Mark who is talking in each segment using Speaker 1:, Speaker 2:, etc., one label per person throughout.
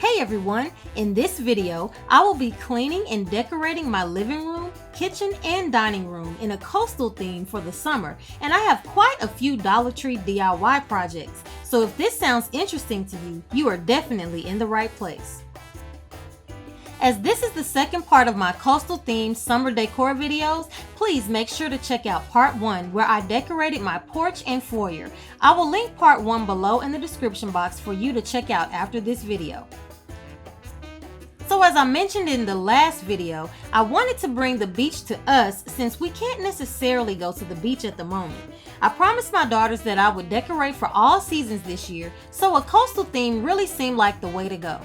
Speaker 1: Hey everyone, in this video, I will be cleaning and decorating my living room, kitchen, and dining room in a coastal theme for the summer, and I have quite a few Dollar Tree DIY projects, so if this sounds interesting to you, you are definitely in the right place. As this is the second part of my coastal themed summer decor videos, please make sure to check out part 1 where I decorated my porch and foyer. I will link part 1 below in the description box for you to check out after this video. So as I mentioned in the last video, I wanted to bring the beach to us since we can't necessarily go to the beach at the moment. I promised my daughters that I would decorate for all seasons this year, so a coastal theme really seemed like the way to go.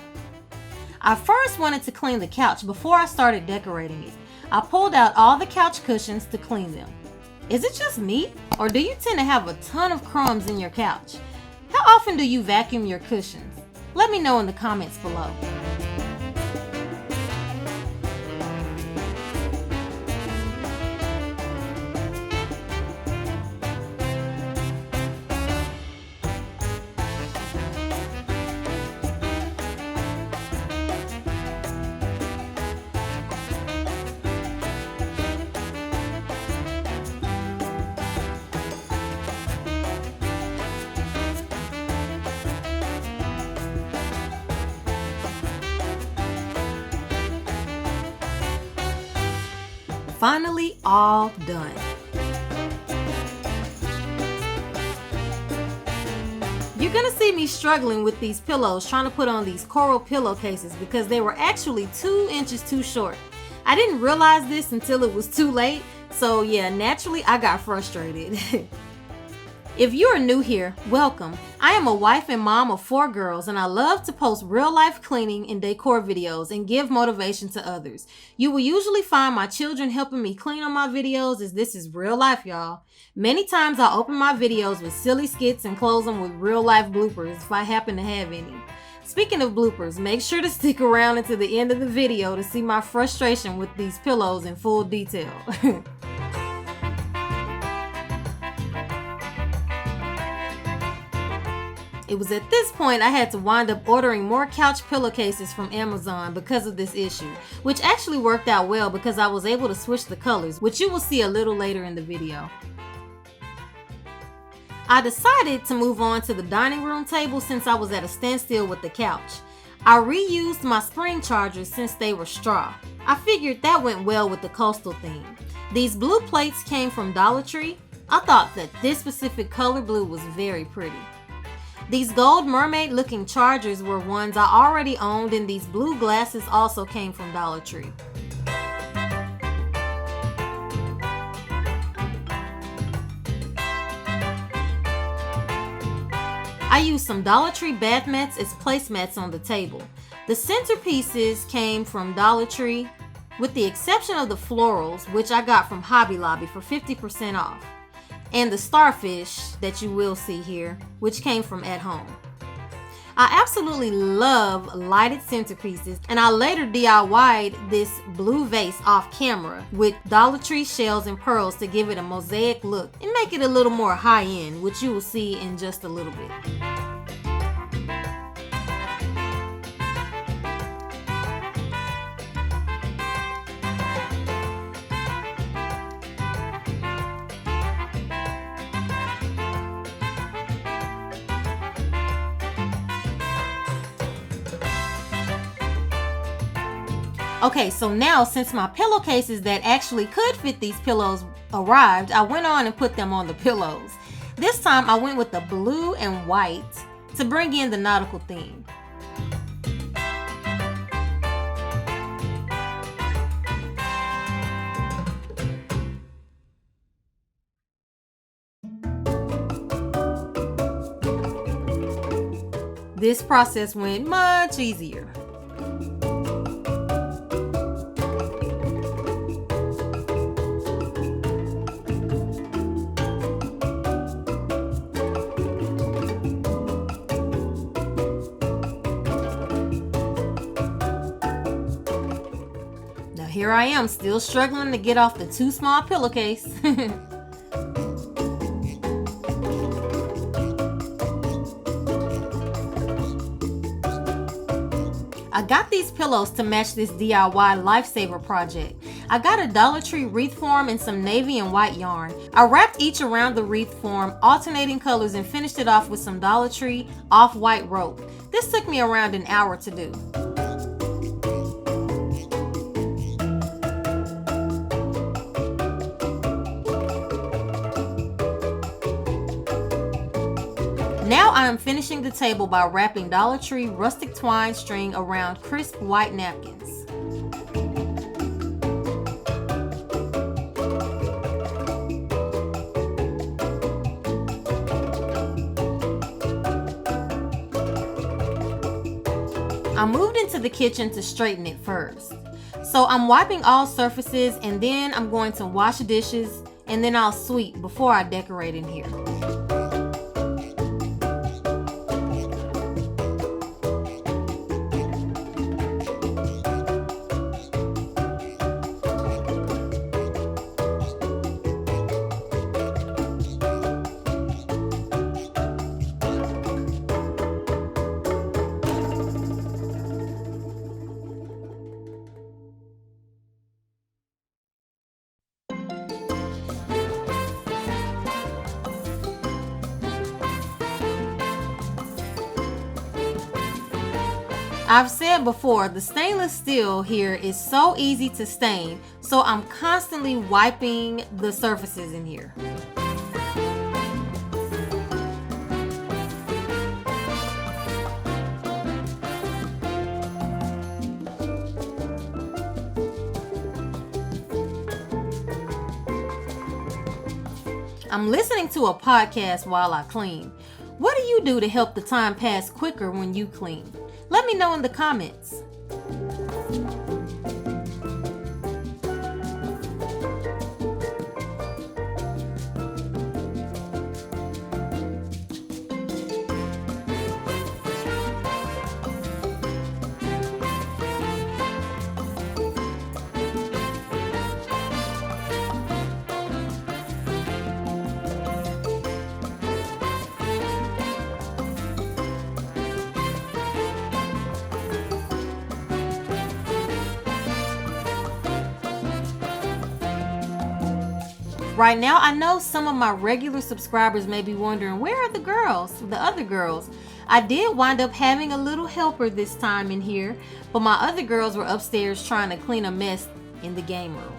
Speaker 1: I first wanted to clean the couch before I started decorating it. I pulled out all the couch cushions to clean them. Is it just me, or do you tend to have a ton of crumbs in your couch? How often do you vacuum your cushions? Let me know in the comments below. Finally all done. You're gonna see me struggling with these pillows, trying to put on these coral pillowcases because they were actually 2 inches too short. I didn't realize this until it was too late, so yeah, naturally I got frustrated. If you are new here, welcome. I am a wife and mom of 4 girls, and I love to post real-life cleaning and decor videos and give motivation to others. You will usually find my children helping me clean on my videos, as this is real life, y'all. Many times I open my videos with silly skits and close them with real-life bloopers if I happen to have any. Speaking of bloopers, make sure to stick around until the end of the video to see my frustration with these pillows in full detail. It was at this point I had to wind up ordering more couch pillowcases from Amazon because of this issue, which actually worked out well because I was able to switch the colors, which you will see a little later in the video. I decided to move on to the dining room table since I was at a standstill with the couch. I reused my spring chargers since they were straw. I figured that went well with the coastal theme. These blue plates came from Dollar Tree. I thought that this specific color blue was very pretty. These gold mermaid looking chargers were ones I already owned, and these blue glasses also came from Dollar Tree. I used some Dollar Tree bath mats as placemats on the table. The centerpieces came from Dollar Tree, with the exception of the florals, which I got from Hobby Lobby for 50% off. And the Starfish that you will see here, which came from At Home. I absolutely love lighted centerpieces, and I later DIY'd this blue vase off camera with Dollar Tree shells and pearls to give it a mosaic look and make it a little more high-end, which you will see in just a little bit. Okay, so now since my pillowcases that actually could fit these pillows arrived, I went on and put them on the pillows. This time I went with the blue and white to bring in the nautical theme. This process went much easier. Here I am, still struggling to get off the too small pillowcase. I got these pillows to match this DIY lifesaver project. I got a Dollar Tree wreath form and some navy and white yarn. I wrapped each around the wreath form, alternating colors, and finished it off with some Dollar Tree off-white rope. This took me around an hour to do. Now I am finishing the table by wrapping Dollar Tree rustic twine string around crisp white napkins. I moved into the kitchen to straighten it first. So I'm wiping all surfaces, and then I'm going to wash dishes, and then I'll sweep before I decorate in here. I've said before, the stainless steel here is so easy to stain, so I'm constantly wiping the surfaces in here. I'm listening to a podcast while I clean. What do you do to help the time pass quicker when you clean? Let me know in the comments. Right now, I know some of my regular subscribers may be wondering, where are the girls, the other girls? I did wind up having a little helper this time in here, but my other girls were upstairs trying to clean a mess in the game room.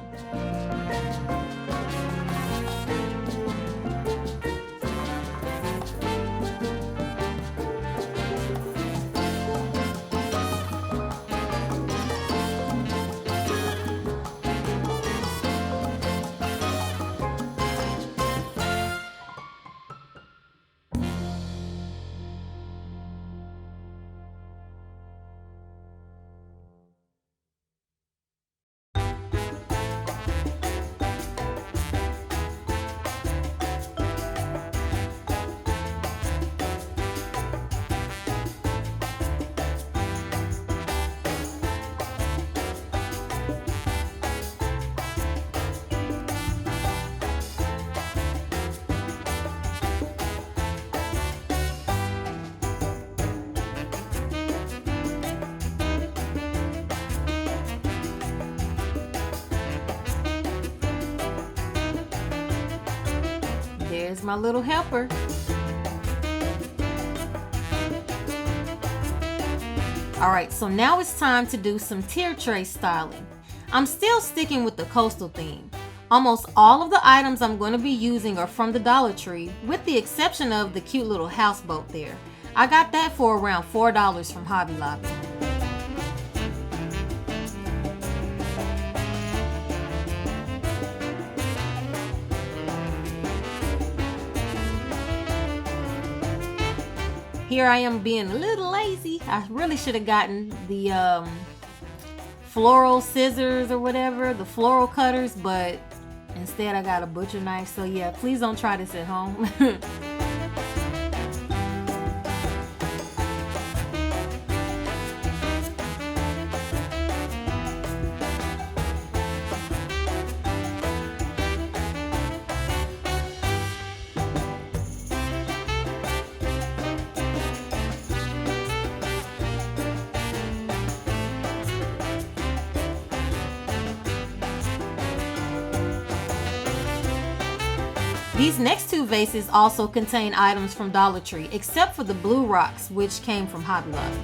Speaker 1: There's my little helper. Alright, so now it's time to do some tier tray styling. I'm still sticking with the coastal theme. Almost all of the items I'm going to be using are from the Dollar Tree, with the exception of the cute little houseboat there. I got that for around $4 from Hobby Lobby. Here I am being a little lazy. I really should have gotten the floral scissors or whatever, the floral cutters, but instead I got a butcher knife. So yeah, please don't try this at home. These next two vases also contain items from Dollar Tree, except for the blue rocks, which came from Hobby Lobby.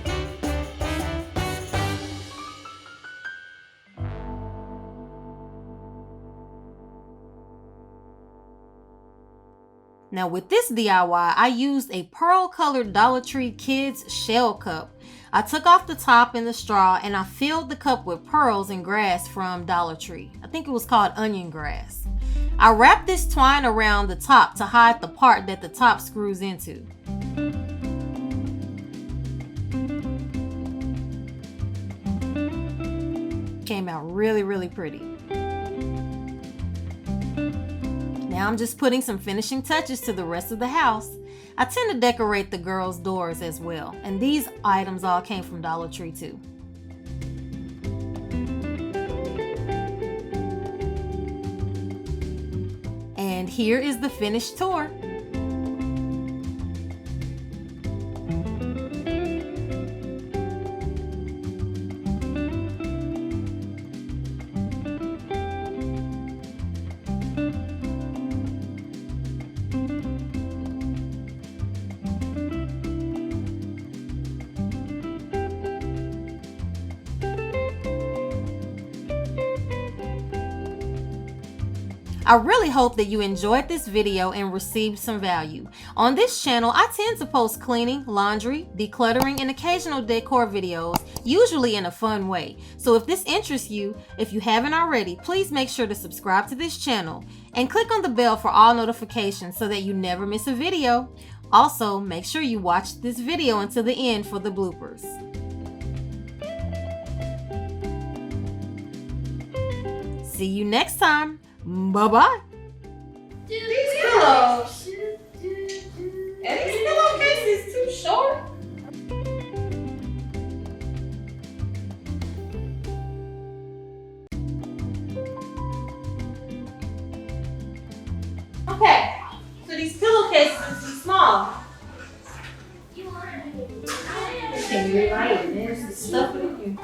Speaker 1: Now with this DIY, I used a pearl colored Dollar Tree Kids shell cup. I took off the top and the straw and I filled the cup with pearls and grass from Dollar Tree. I think it was called onion grass. I wrapped this twine around the top to hide the part that the top screws into. Came out really pretty. Now I'm just putting some finishing touches to the rest of the house. I tend to decorate the girls' doors as well, and these items all came from Dollar Tree too. And here is the finished tour. I really hope that you enjoyed this video and received some value. On this channel, I tend to post cleaning, laundry, decluttering, and occasional decor videos, usually in a fun way. So if this interests you, if you haven't already, please make sure to subscribe to this channel and click on the bell for all notifications so that you never miss a video. Also, make sure you watch this video until the end for the bloopers. See you next time. Bye-bye.
Speaker 2: These pillows. And these pillowcases too short. Okay, so these pillowcases are too small. Can you remind me? There's the stuff in here.